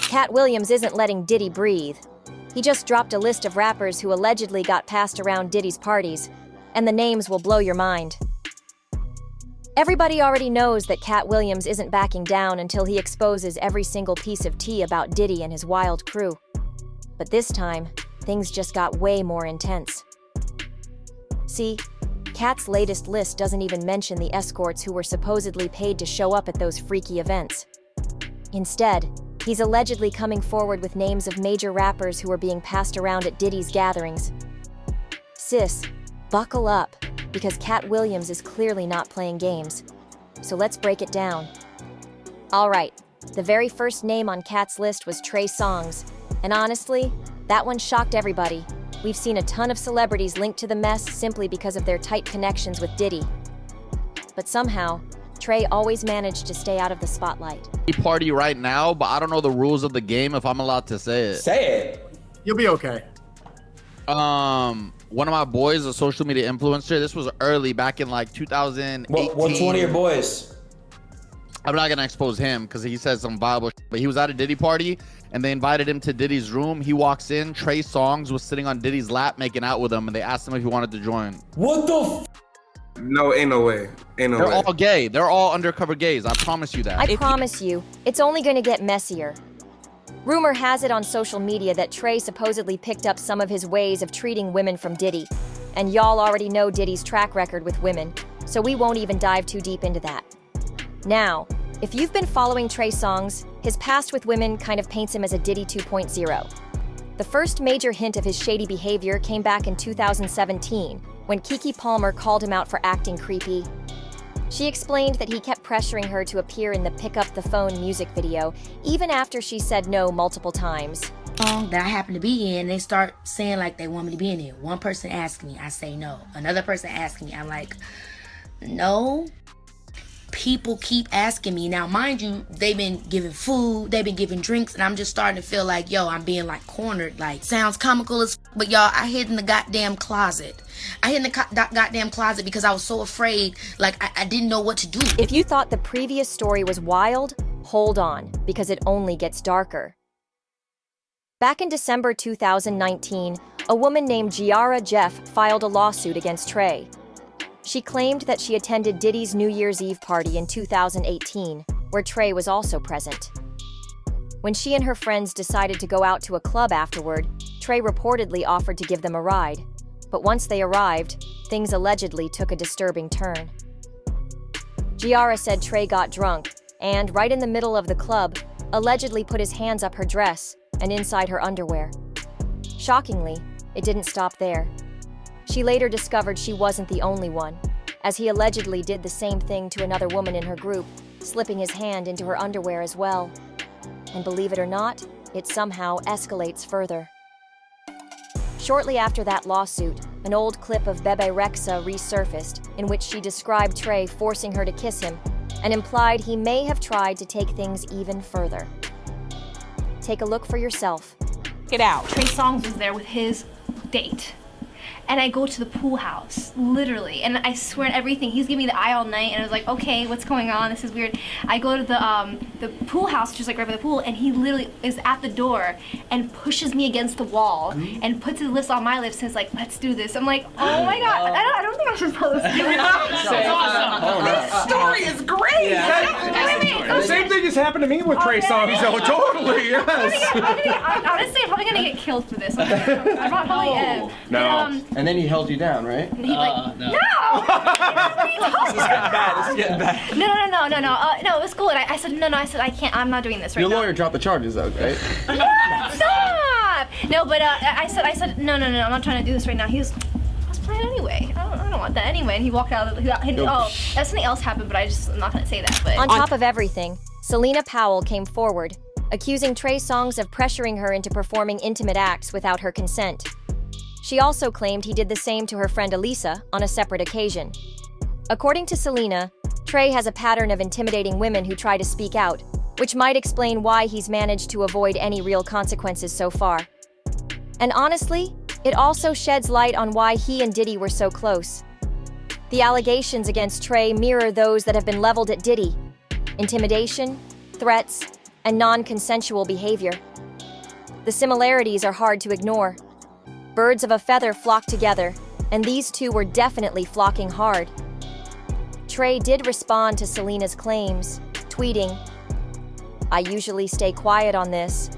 Katt Williams isn't letting Diddy breathe. He just dropped a list of rappers who allegedly got passed around Diddy's parties, and the names will blow your mind. Everybody already knows that Katt Williams isn't backing down until he exposes every single piece of tea about Diddy and his wild crew. But this time, things just got way more intense. See, Katt's latest list doesn't even mention the escorts who were supposedly paid to show up at those freaky events. Instead, he's allegedly coming forward with names of major rappers who are being passed around at Diddy's gatherings. Sis, buckle up, because Katt Williams is clearly not playing games. So let's break it down. Alright, the very first name on Katt's list was Trey Songz, and honestly, that one shocked everybody. We've seen a ton of celebrities linked to the mess simply because of their tight connections with Diddy. But somehow, Trey always managed to stay out of the spotlight. Party right now, but I don't know the rules of the game if I'm allowed to say it. Say it. You'll be okay. One of my boys, a social media influencer, this was early, back in like 2018. What's one of your boys? I'm not gonna expose him because he said some viable shit, but he was at a Diddy party and they invited him to Diddy's room. He walks in, Trey Songz was sitting on Diddy's lap making out with him, and they asked him if he wanted to join. What the No, ain't no way. Ain't no way. They're all gay. They're all undercover gays. I promise you that. I promise you, it's only gonna get messier. Rumor has it on social media that Trey supposedly picked up some of his ways of treating women from Diddy. And y'all already know Diddy's track record with women, so we won't even dive too deep into that. Now, if you've been following Trey Songz, his past with women kind of paints him as a Diddy 2.0. The first major hint of his shady behavior came back in 2017, when Keke Palmer called him out for acting creepy. She explained that he kept pressuring her to appear in the Pick Up the Phone music video, even after she said no multiple times. That I happen to be in, they start saying like they want me to be in it. One person asks me, I say no. Another person asks me, I'm like, no. People keep asking me. Now, mind you, they've been giving food, they've been giving drinks, and I'm just starting to feel like, yo, I'm being like cornered. Like, sounds comical as but y'all, I hid in the goddamn closet. I hid in the goddamn closet because I was so afraid, like, I didn't know what to do. If you thought the previous story was wild, hold on, because it only gets darker. Back in December 2019, a woman named Giara Jeff filed a lawsuit against Trey. She claimed that she attended Diddy's New Year's Eve party in 2018, where Trey was also present. When she and her friends decided to go out to a club afterward, Trey reportedly offered to give them a ride. But once they arrived, things allegedly took a disturbing turn. Giara said Trey got drunk and, right in the middle of the club, allegedly put his hands up her dress and inside her underwear. Shockingly, it didn't stop there. She later discovered she wasn't the only one, as he allegedly did the same thing to another woman in her group, slipping his hand into her underwear as well. And believe it or not, it somehow escalates further. Shortly after that lawsuit, an old clip of Bebe Rexha resurfaced, in which she described Trey forcing her to kiss him, and implied he may have tried to take things even further. Take a look for yourself. Get out. Trey Songz was there with his date. And I go to the pool house, literally, and I swear on everything, he's giving me the eye all night, and I was like, okay, what's going on? This is weird. I go to the pool house, just like right by the pool, and he literally is at the door and pushes me against the wall and puts his lips on my lips and is like, let's do this. I'm like, oh my God, I don't think I'm supposed to do it. That's awesome. This story is great. The same thing has happened to me with Trey Songz, though. Totally, yes. Honestly, I'm probably gonna get killed for this. I probably am. No. And then he held you down, right? He like, no! This is getting bad. This is getting bad. No, it was cool. And I said, no, I said, I can't, I'm not doing this right Your now. lawyer dropped the charges, though, right? Stop! No, but I said, no, I'm not trying to do this right now. He was, I was playing anyway. I don't want that anyway. And he walked out of the, that's something else happened, but I'm not gonna say that. But On top of everything, Selena Powell came forward, accusing Trey Songz of pressuring her into performing intimate acts without her consent. She also claimed he did the same to her friend Elisa on a separate occasion. According to Selena, Trey has a pattern of intimidating women who try to speak out, which might explain why he's managed to avoid any real consequences so far. And honestly, it also sheds light on why he and Diddy were so close. The allegations against Trey mirror those that have been leveled at Diddy: intimidation, threats, and non-consensual behavior. The similarities are hard to ignore. Birds of a feather flock together, and these two were definitely flocking hard. Trey did respond to Selena's claims, tweeting, "I usually stay quiet on this,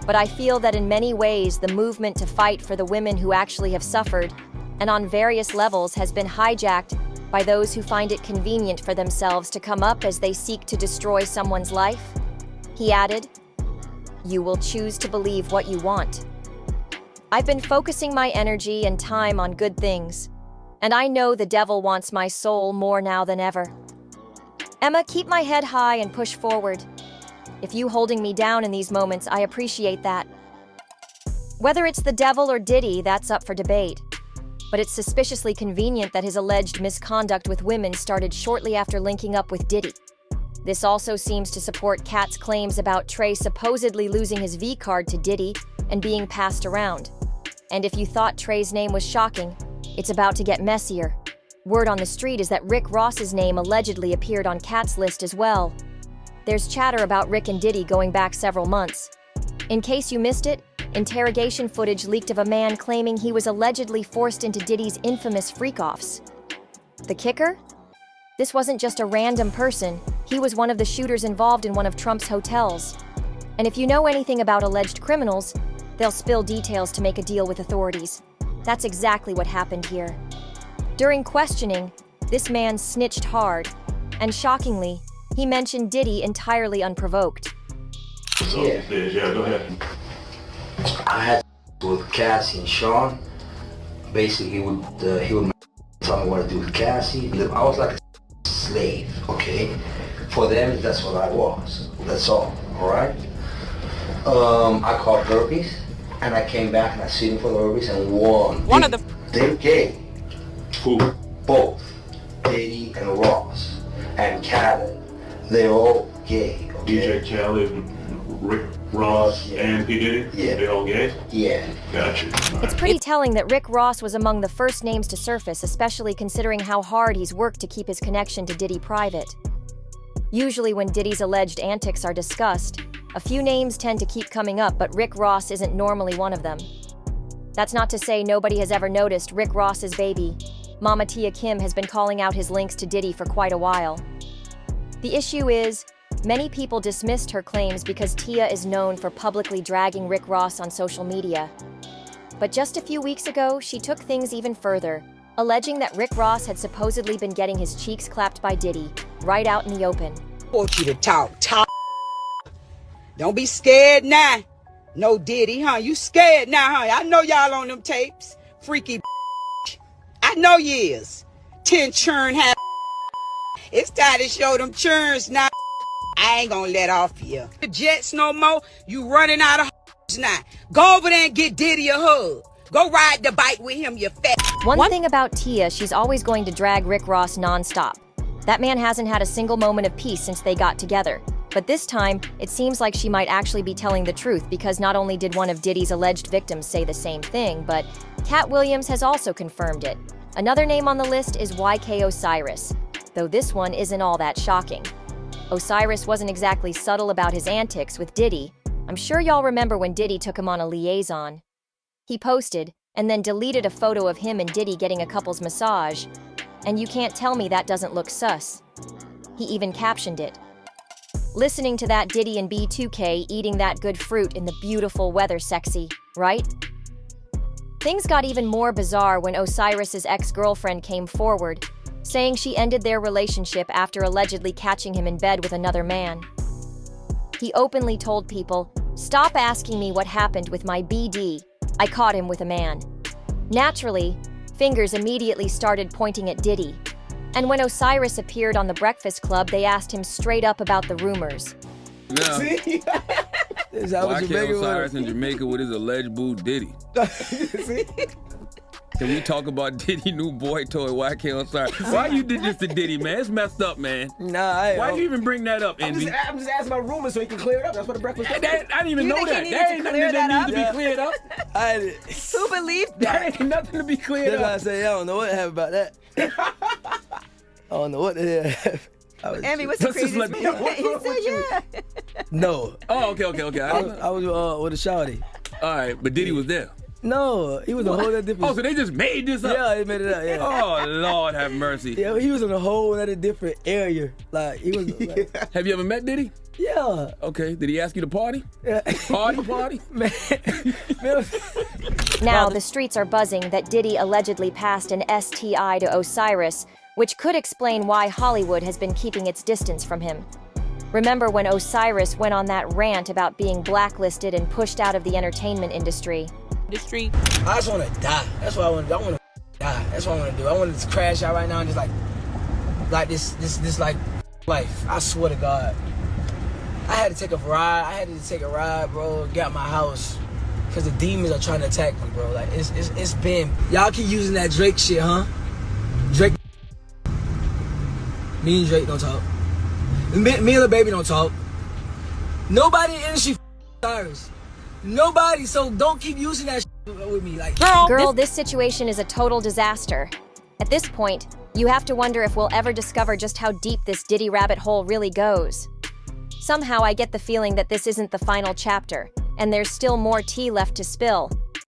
but I feel that in many ways the movement to fight for the women who actually have suffered and on various levels has been hijacked by those who find it convenient for themselves to come up as they seek to destroy someone's life." He added, "You will choose to believe what you want. I've been focusing my energy and time on good things, and I know the devil wants my soul more now than ever. Emma, keep my head high and push forward. If you holding me down in these moments, I appreciate that. Whether it's the devil or Diddy, that's up for debate. But it's suspiciously convenient that his alleged misconduct with women started shortly after linking up with Diddy. This also seems to support Katt's claims about Trey supposedly losing his V card to Diddy and being passed around. And if you thought Trey's name was shocking, it's about to get messier. Word on the street is that Rick Ross's name allegedly appeared on Katt's list as well. There's chatter about Rick and Diddy going back several months. In case you missed it, interrogation footage leaked of a man claiming he was allegedly forced into Diddy's infamous freak-offs. The kicker? This wasn't just a random person, he was one of the shooters involved in one of Trump's hotels. And if you know anything about alleged criminals, they'll spill details to make a deal with authorities. That's exactly what happened here. During questioning, this man snitched hard, and shockingly, he mentioned Diddy entirely unprovoked. Yeah, go ahead. I had with Cassie and Sean. Basically, he would tell me what to do with Cassie. I was like a slave, okay? For them, that's what I was. That's all right? I caught herpes, and I came back and I sued him for the herpes and won. One of the... They're gay. Who? Both. Diddy and Ross. And Khaled. They're all gay, okay? DJ Khaled, Rick Ross, and P. Diddy? Yeah. They all gay? Yeah. Gotcha. It's pretty telling that Rick Ross was among the first names to surface, especially considering how hard he's worked to keep his connection to Diddy private. Usually when Diddy's alleged antics are discussed, a few names tend to keep coming up, but Rick Ross isn't normally one of them. That's not to say nobody has ever noticed Rick Ross's baby. Mama Tia Kim has been calling out his links to Diddy for quite a while. The issue is, many people dismissed her claims because Tia is known for publicly dragging Rick Ross on social media. But just a few weeks ago, she took things even further, alleging that Rick Ross had supposedly been getting his cheeks clapped by Diddy, right out in the open. I want you to talk. Don't be scared now. No Diddy, huh? You scared now, huh? I know y'all on them tapes. Freaky I know you is. 10 churn have It's time to show them churns now. I ain't gonna let off here. The Jets no more. You running out of now. Go over there and get Diddy a hug. Go ride the bike with him, you fat. One thing about Tia, she's always going to drag Rick Ross non-stop. That man hasn't had a single moment of peace since they got together. But this time, it seems like she might actually be telling the truth because not only did one of Diddy's alleged victims say the same thing, but Katt Williams has also confirmed it. Another name on the list is YK Osiris, though this one isn't all that shocking. Osiris wasn't exactly subtle about his antics with Diddy. I'm sure y'all remember when Diddy took him on a liaison. He posted, and then deleted a photo of him and Diddy getting a couple's massage. And you can't tell me that doesn't look sus. He even captioned it. Listening to that Diddy and B2K eating that good fruit in the beautiful weather sexy, right? Things got even more bizarre when Osiris's ex-girlfriend came forward, saying she ended their relationship after allegedly catching him in bed with another man. He openly told people, "Stop asking me what happened with my BD. I caught him with a man." Naturally, fingers immediately started pointing at Diddy. And when Osiris appeared on The Breakfast Club, they asked him straight up about the rumors. Now, See? Is that why what can't Jamaica Osiris in Jamaica with his alleged boo Diddy? See? Can we talk about Diddy new boy toy? Why can't Osiris? Why you did this to Diddy, man? It's messed up, man. Nah, Why you even bring that up, I'm Envy? just asking about rumors so he can clear it up. That's what the breakfast I didn't even You know think he that. needed There to ain't nothing clear that that needs to be cleared up. Who believed There that? ain't nothing to be cleared That's why I up. say I don't know what happened about that. I don't know what the hell happened. Amy, what's the craziest let me know. He said, yeah. No. Oh, okay. I was with a shawty. All right, but Diddy was there. No, he was a whole other different. Oh, so they just made this up? Yeah, they made it up. Yeah. Oh, Lord have mercy. Yeah, he was in a whole other different area. Like he was. Like, Have you ever met Diddy? yeah. Okay. Did he ask you to party? Yeah. Party? Man. Now, the streets are buzzing that Diddy allegedly passed an STI to Osiris, which could explain why Hollywood has been keeping its distance from him. Remember when Osiris went on that rant about being blacklisted and pushed out of the entertainment industry? I just want to die. That's what I want to do. I want to die. That's what I want to do. I want to just crash out right now and just like this like life. I swear to God. I had to take a ride, bro, get out my house. Because the demons are trying to attack me, bro. Like, it's been... Y'all keep using that Drake shit, huh? Drake... Me and Drake don't talk. Me and the baby don't talk. Nobody in the industry Cyrus. Nobody, so don't keep using that shit with me. Like, Girl, this situation is a total disaster. At this point, you have to wonder if we'll ever discover just how deep this Diddy rabbit hole really goes. Somehow I get the feeling that this isn't the final chapter, and there's still more tea left to spill.